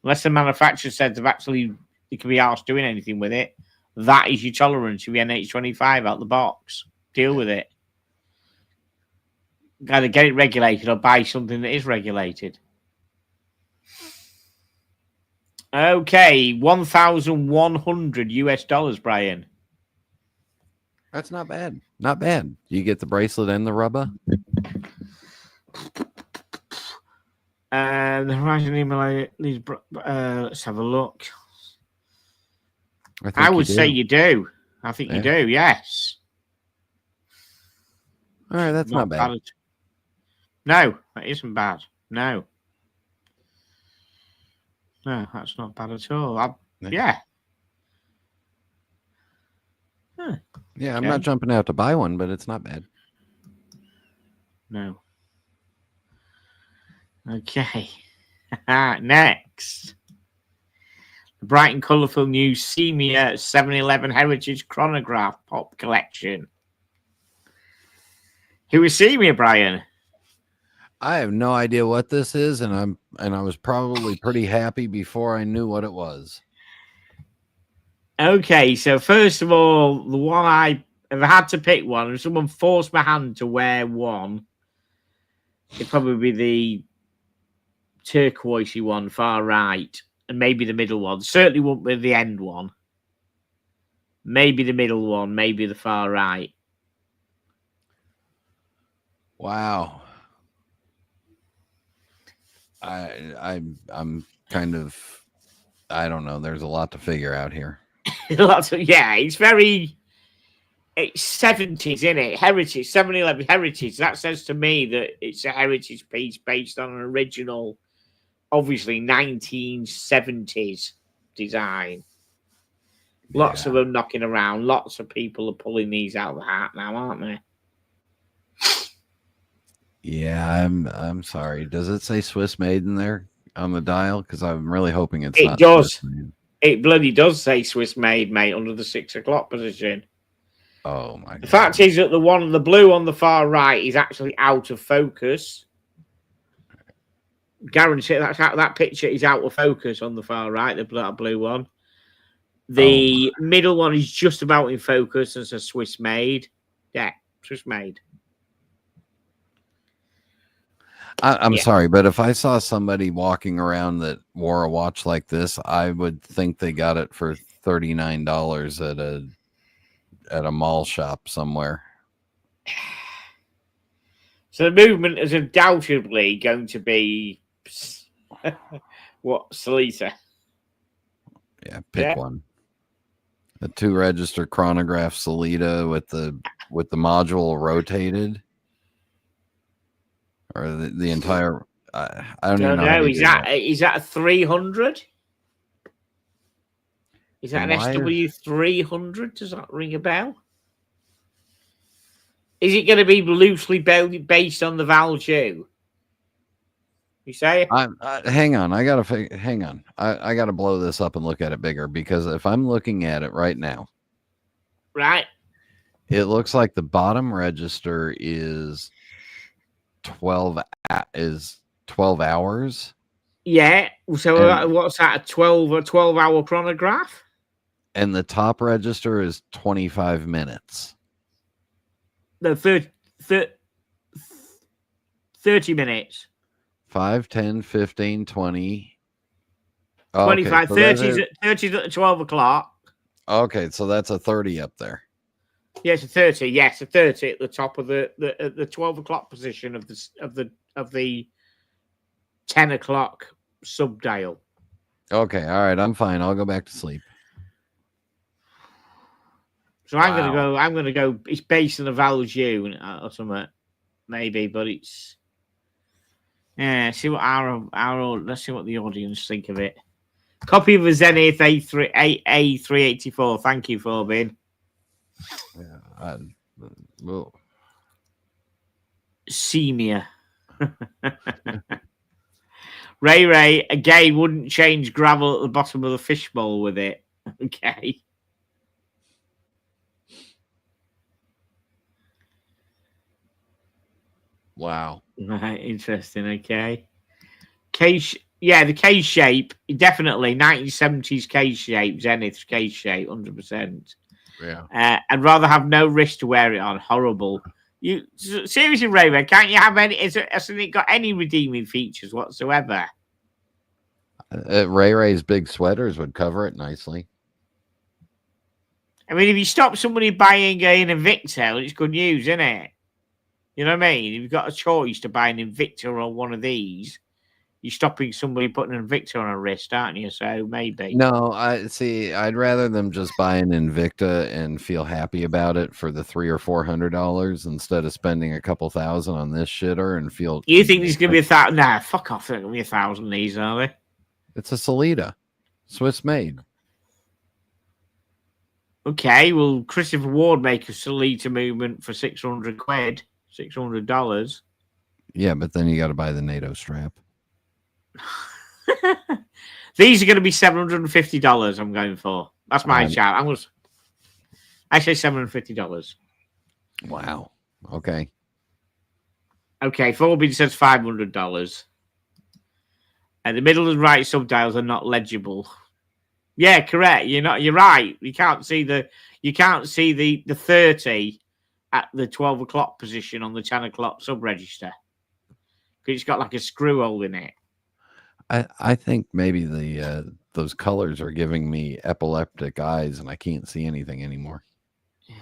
Unless the manufacturer said they can be asked doing anything with it, that is your tolerance of your NH25 out the box. Deal with it. Either get it regulated or buy something that is regulated. Okay, $1,100 Brian. That's not bad. Not bad. You get the bracelet and the rubber. The Horizon email. Let's have a look. I would say you do. I think you do. Yes. All right, that's not bad. No, that isn't bad. No, that's not bad at all. Yeah. Huh. Yeah, I'm not jumping out to buy one, but it's not bad. No. Okay. Next. The bright and colourful new Semia 711 Heritage Chronograph Pop Collection. Who is Semia, Brian? I have no idea what this is, and I was probably pretty happy before I knew what it was. Okay, so first of all, the one if I had to pick one, if someone forced my hand to wear one, it'd probably be the turquoisey one, far right, and maybe the middle one. Certainly wouldn't be the end one. Maybe the middle one, maybe the far right. Wow. I'm kind of, I don't know. There's a lot to figure out here. It's very, it's 70s, isn't it? Heritage, 711 Heritage. That says to me that it's a heritage piece based on an original, obviously 1970s design. Lots of them knocking around. Lots of people are pulling these out of the hat now, aren't they? Yeah, I'm sorry. Does it say Swiss made in there on the dial? Because I'm really hoping it's not. It does. It bloody does say Swiss made, mate, under the 6 o'clock position. Oh my god. The fact is that the blue on the far right is actually out of focus. Guarantee that picture is out of focus on the far right, the blue one. The middle one is just about in focus as a Swiss made. Yeah, Swiss made. I'm sorry, but if I saw somebody walking around that wore a watch like this, I would think they got it for $39 at a mall shop somewhere. So the movement is undoubtedly going to be what, Sellita? Yeah, pick one. A 2-register chronograph Sellita with the module rotated, or the entire. I don't even know. Is that a 300? Is that an SW 300? Does that ring a bell? Is it going to be loosely based on the Valjoux? You say? Hang on. I gotta blow this up and look at it bigger, because if I'm looking at it right now, right, it looks like the bottom register is 12 hours. Yeah. So what's that? A 12-hour chronograph? And the top register is 25 minutes. No, 30 minutes. 5, 10, 15, 20. 25, okay, so 30's at 12 o'clock. Okay, so that's a 30 up there. Yes, a 30. Yes, a 30 at the top of the 12 o'clock position of the 10 o'clock subdial. Okay, all right, I'm fine. I'll go back to sleep. So wow. I'm gonna go. It's based on the Valjoux or something, maybe, but it's. Yeah, see what let's see what the audience think of it. Copy of a Zenith A384. Thank you, Forbin. Yeah, Senior. Ray, a gay wouldn't change gravel at the bottom of the fishbowl with it. Okay. Wow. Right, interesting. Okay. Case, yeah, the case shape, definitely 1970s case shape, Zenith case shape, 100%. Yeah. I'd rather have no wrist to wear it on. Horrible. You seriously, Ray, can't you have any? Hasn't it got any redeeming features whatsoever? Ray's big sweaters would cover it nicely. I mean, if you stop somebody buying an Invicta, it's good news, isn't it? You know what I mean? If you've got a choice to buy an Invicta or one of these, you're stopping somebody putting an Invicta on a wrist, aren't you? So maybe. No, I'd rather them just buy an Invicta and feel happy about it for the $300 or $400 instead of spending a couple thousand on this shitter and feel. You think there's gonna be 1,000? Nah, fuck off. There's gonna be 1,000 these, are they? It's a Sellita, Swiss made. Okay, well, Christopher Ward make a Sellita movement for £600, $600. Yeah, but then you got to buy the NATO strap. These are going to be $750. I'm going for. That's my shout. I say $750. Wow. Okay. Okay. Forbin says $500. And the middle and right subdials are not legible. Yeah, correct. You're right. You can't see the 30 at the 12 o'clock position on the 10 o'clock sub-register. Because it's got like a screw hole in it. I think maybe those colors are giving me epileptic eyes and I can't see anything anymore. Yeah.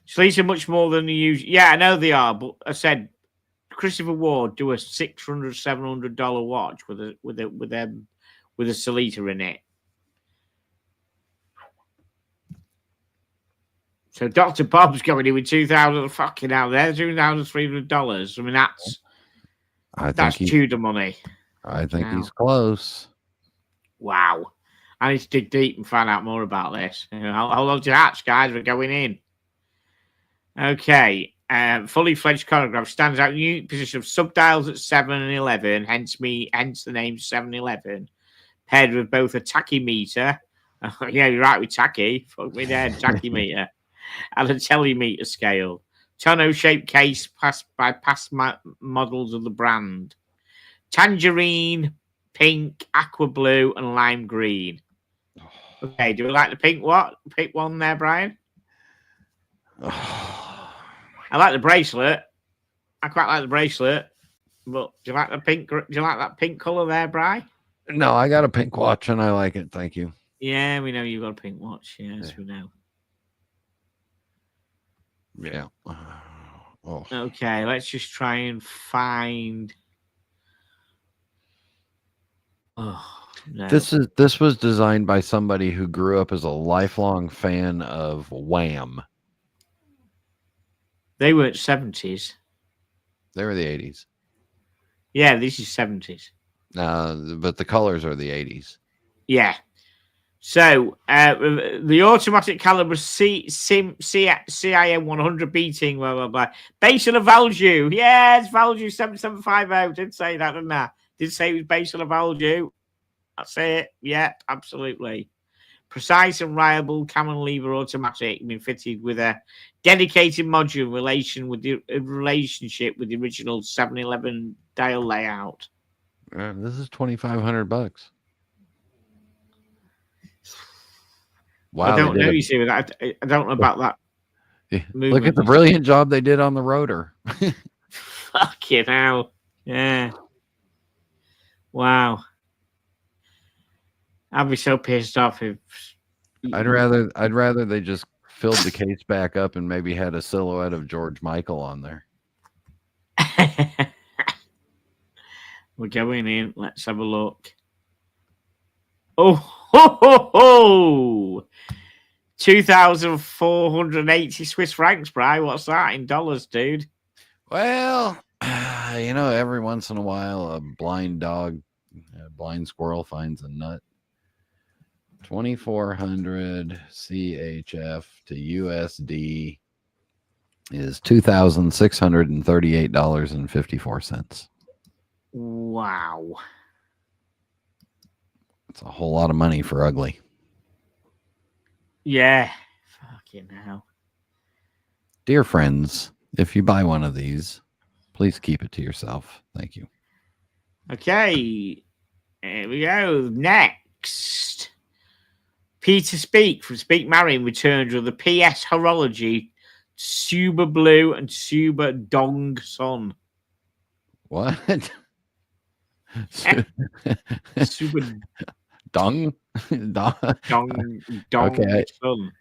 So these are much more than the usual. Yeah, I know they are, but I said Christopher Ward do a $600, $700 watch with a Sellita in it. So Dr. Bob's going in with $2,000 fucking out there, $2,300. I mean, that's Tudor money. I think he's close. Wow. I need to dig deep and find out more about this. How long's your hatch, guys? We're going in. Okay. Fully fledged chronograph stands out in unique position of subdials at 7 and 11, hence the name 711. Paired with both a tachymeter. Yeah, you're right with tachy. Fuck me there, tachymeter. and a telemeter scale. Tonneau-shaped case passed by past models of the brand. Tangerine, pink, aqua blue, and lime green. Okay, do you like the pink one there, Brian? I like the bracelet. I quite like the bracelet. But do you like the pink? Do you like that pink color there, Brian? No, I got a pink watch and I like it. Thank you. Yeah, we know you've got a pink watch. Yes, we know. Yeah. Oh. Okay, let's just try and find. Oh, no. This was designed by somebody who grew up as a lifelong fan of Wham. They weren't 70s. They were the 80s. Yeah, this is 70s. But the colors are the 80s. Yeah. So the automatic caliber CIM 100 beating, blah blah blah. Base on a Valjoux. Yes, Valjoux 7750. Did say that, didn't I? Did say it was based on a Valjoux. That's it. Yeah, absolutely. Precise and reliable Camon lever automatic, been fitted with a dedicated module in relationship with the original 711 dial layout. This is $2,500. Wow, I don't know. You see, I don't know about that. Yeah. Look at the brilliant job they did on the rotor. Fucking hell. Yeah. Wow. I'd be so pissed off if I'd rather they just filled the case back up and maybe had a silhouette of George Michael on there. We're going in. Let's have a look. Oh, ho, ho, ho. 2,480 Swiss francs, Bri. What's that in dollars, dude? Well, every once in a while, a blind squirrel finds a nut. 2,400 CHF to USD is $2,638.54. Wow. It's a whole lot of money for ugly. Yeah. Fucking hell. Dear friends, if you buy one of these, please keep it to yourself. Thank you. Okay. Here we go. Next. Peter Speak from Speak Marine returns with the PS Horology Super Blue and Super Dong Sun. What? Super Dong? Dong Okay. Sun.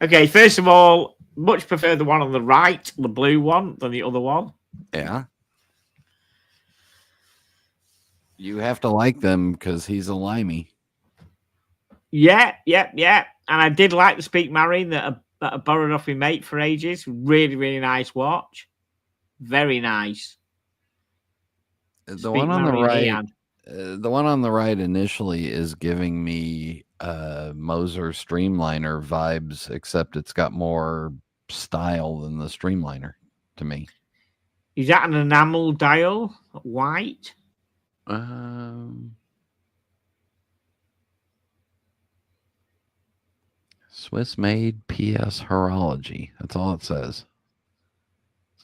Okay, first of all, much prefer the one on the right, the blue one, than the other one. Yeah. You have to like them because he's a limey. Yeah. And I did like the Speak Marine that I borrowed off my mate for ages. Really, really nice watch. Very nice. The one on the right, the one on the right initially is giving me Moser Streamliner vibes, except it's got more style than the Streamliner to me. Is that an enamel dial? White? Swiss made PS Horology. That's all it says.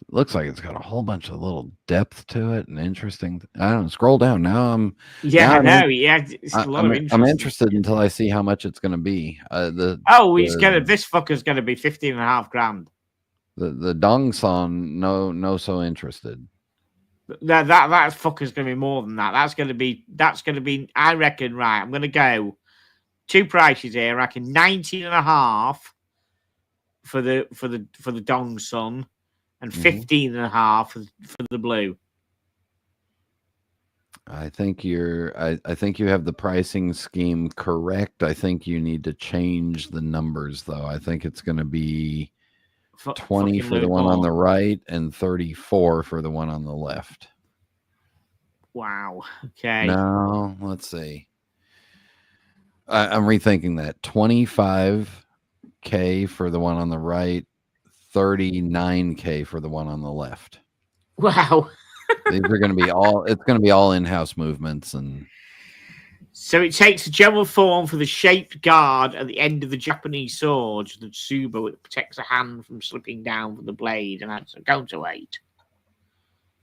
It looks like it's got a whole bunch of little depth to it and interesting. I don't know, scroll down now. I'm It's a lot of interest. I'm interested until I see how much it's going to be. This fucker's going to be 15.5 grand. The Dongsan, no, so interested. That fucker's going to be more than that. That's going to be. I reckon. Right, I'm going to go. Two prices here. I reckon 19.5 for the Dongsun, and 15.5 for the blue. I think I think you have the pricing scheme correct. I think you need to change the numbers though. I think it's going to be 20 for the one on the right and 34 for the one on the left. Wow. Okay. No, let's see. I'm rethinking that. 25K for the one on the right, 39K for the one on the left. Wow. These are going to be all. It's going to be all in-house movements and. So it takes a general form for the shaped guard at the end of the Japanese sword, the tsuba, which protects the hand from slipping down from the blade, and that's a counterweight.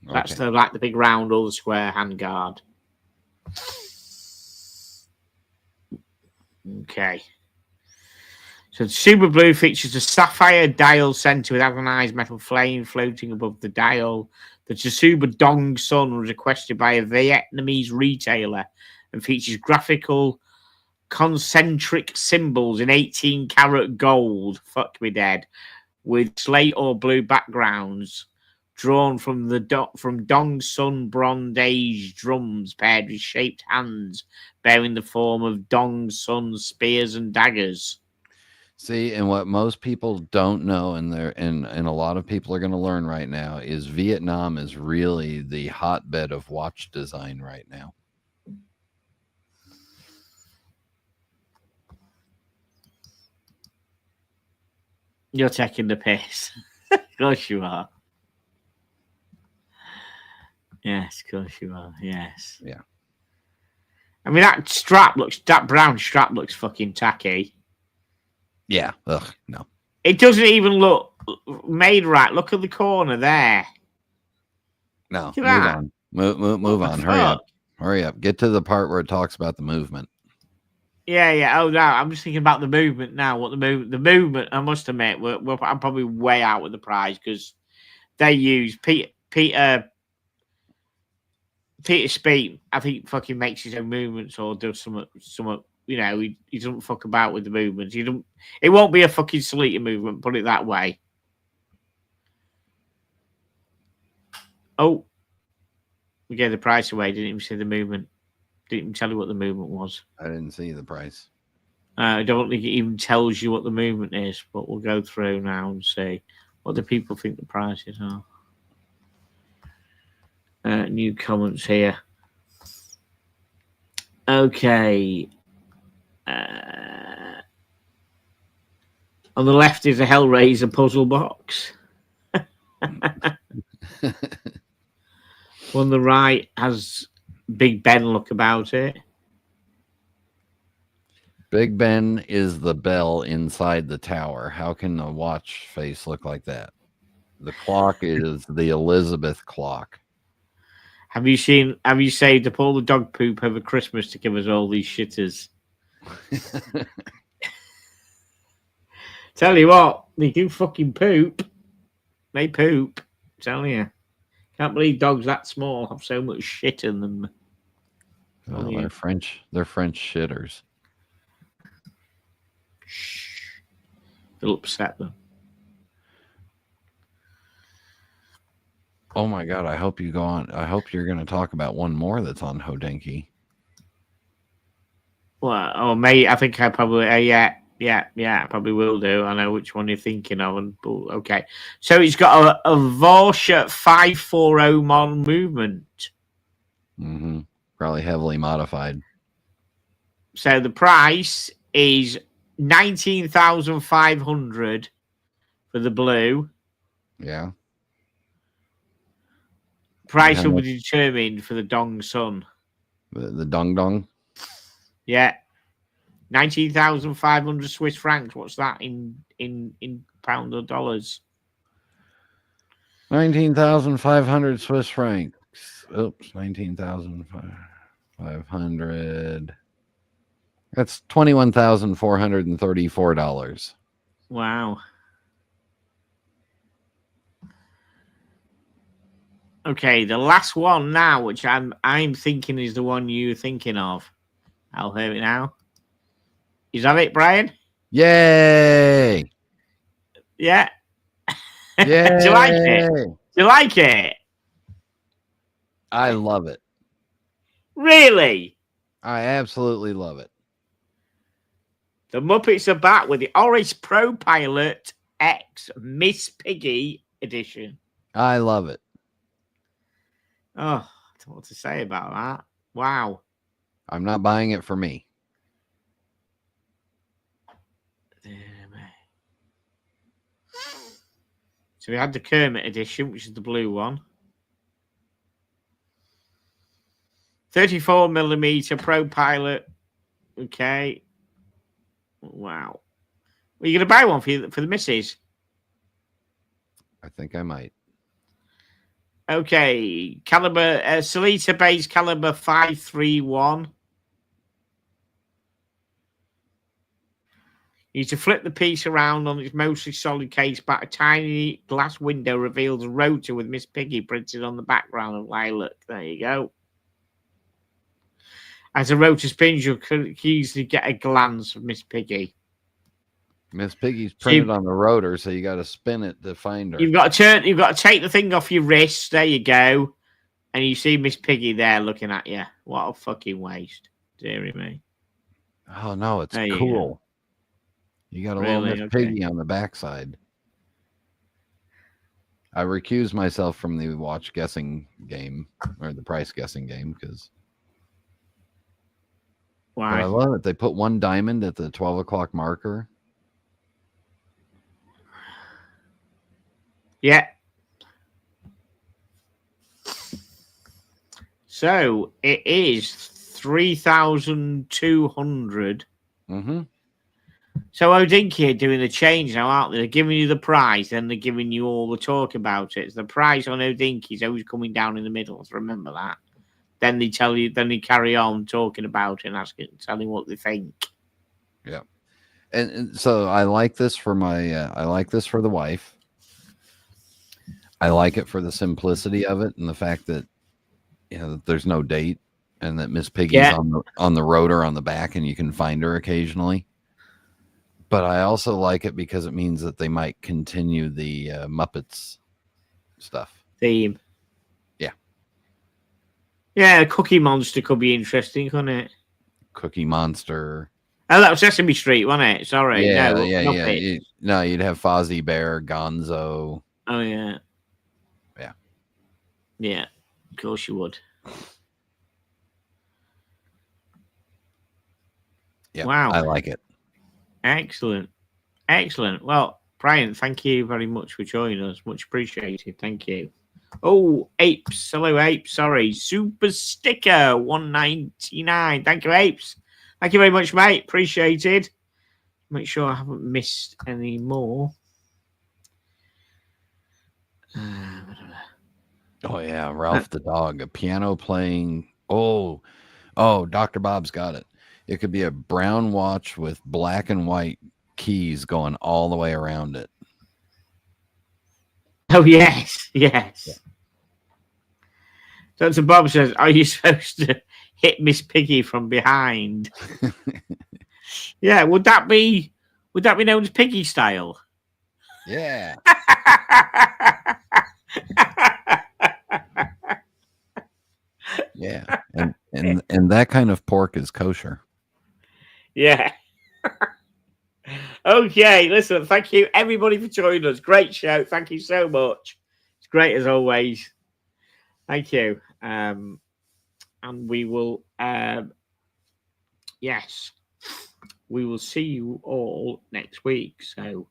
That's Okay. the big round or the square hand guard. Okay. So the Super Blue features a sapphire dial center with agonized metal flame floating above the dial. The Tsuba Dong Sun was requested by a Vietnamese retailer and features graphical concentric symbols in 18-karat gold. Fuck me dead. With slate or blue backgrounds drawn from from Dong Sun Bronze Age drums paired with shaped hands bearing the form of Dong Sun spears and daggers. See, and what most people don't know, and a lot of people are going to learn right now, is Vietnam is really the hotbed of watch design right now. You're taking the piss. Of course you are. Yes, of course you are. Yes. Yeah. I mean, that brown strap looks fucking tacky. Yeah. Ugh, no. It doesn't even look made right. Look at the corner there. No, move on. Move on. Hurry up. Hurry up. Get to the part where it talks about the movement. Yeah. Oh no, I'm just thinking about the movement now. What the movement? I must admit, I'm probably way out with the prize because they use Peter Speed. I think fucking makes his own movements or does some. You know, he doesn't fuck about with the movements. It won't be a fucking Salita movement. Put it that way. Oh, we gave the price away. Didn't even see the movement. Didn't even tell you what the movement was. I didn't see the price. I don't think it even tells you what the movement is, but we'll go through now and see what do people think the prices are. New comments here. Okay. On the left is a Hellraiser puzzle box. On the right has Big Ben look about it. Big Ben is the bell inside the tower. How can a watch face look like that? The clock is the Elizabeth clock. Have you saved up all the dog poop over Christmas to give us all these shitters? Tell you what, they do fucking poop. They poop. Tell you. Can't believe dogs that small have so much shit in them. Well, they're French. They're French shitters. Shh. They'll upset them. Oh my god! I hope you go on. I hope you're going to talk about one more that's on Hodinkee. Well, oh mate, I think I probably yeah, I probably will do. I know which one you're thinking of, okay. So he's got a Vorsha 540 Mon movement. Mm-hmm. Probably heavily modified. So the price is 19,500 for the blue. Yeah. Price will be determined for the Dong Sun. The Dong Dong? Yeah. 19,500 Swiss francs. What's that in pound or dollars? 19,500 Swiss francs. Oops, 19,500. That's $21,434. Wow. Okay, the last one now, which I'm thinking is the one you're thinking of. I'll hear it now. Is that it, Brian? Yay! Yeah. Yay! Do you like it? Do you like it? I love it. Really? I absolutely love it. The Muppets are back with the Oris Pro Pilot X Miss Piggy edition. I love it. Oh, I don't know what to say about that. Wow. I'm not buying it for me. So we had the Kermit edition, which is the blue one. 34mm Pro Pilot. Okay. Wow. Are you going to buy one for the missus? I think I might. Okay. Caliber, Selita base caliber 531. You need to flip the piece around on its mostly solid case, but a tiny glass window reveals a rotor with Miss Piggy printed on the background of lilac. There you go. As a rotor spins, you can easily get a glance of Miss Piggy. Miss Piggy's printed on the rotor, so you got to spin it to find her. You've got to take the thing off your wrist. There you go. And you see Miss Piggy there looking at you. What a fucking waste. Deary me. Oh, no, it's cool. You got a little Miss Piggy on the backside. I recused myself from the watch guessing game, or the price guessing game, because... Why? But I love it. They put one diamond at the 12 o'clock marker. Yeah. So it is 3,200. Mm-hmm. So Odinky are doing the change now, aren't they? They're giving you the price, and they're giving you all the talk about it. The price on Odinky is always coming down in the middle. So remember that. Then they tell you. Then they carry on talking about it and telling what they think. Yeah, and so I like this for my. I like this for the wife. I like it for the simplicity of it and the fact that there's no date and that Miss Piggy's on the rotor on the back and you can find her occasionally. But I also like it because it means that they might continue the Muppets stuff. Theme. Yeah. Yeah, Cookie Monster could be interesting, couldn't it? Cookie Monster. Oh, that was Sesame Street, wasn't it? Sorry. Yeah, yeah. You'd have Fozzie Bear, Gonzo. Oh, yeah. Yeah. Yeah, of course you would. Yeah, wow. I like it. Excellent. Excellent. Well, Brian, thank you very much for joining us. Much appreciated. Thank you. Oh, Apes. Hello, Apes. Sorry. Super Sticker 199. Thank you, Apes. Thank you very much, mate. Appreciated. Make sure I haven't missed any more. Oh, yeah. Ralph the dog. A piano playing. Oh, Dr. Bob's got it. It could be a brown watch with black and white keys going all the way around it. Oh, yes. Yes. Yeah. Dr. Bob says, are you supposed to hit Miss Piggy from behind? Yeah. Would that be known as Piggy style? Yeah. Yeah. And that kind of pork is kosher. Yeah. Okay, listen, thank you everybody for joining us. Great show. Thank you so much. It's great as always. Thank you. And we will yes, we will see you all next week. So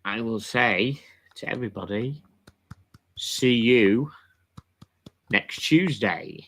I will say to everybody, see you next Tuesday.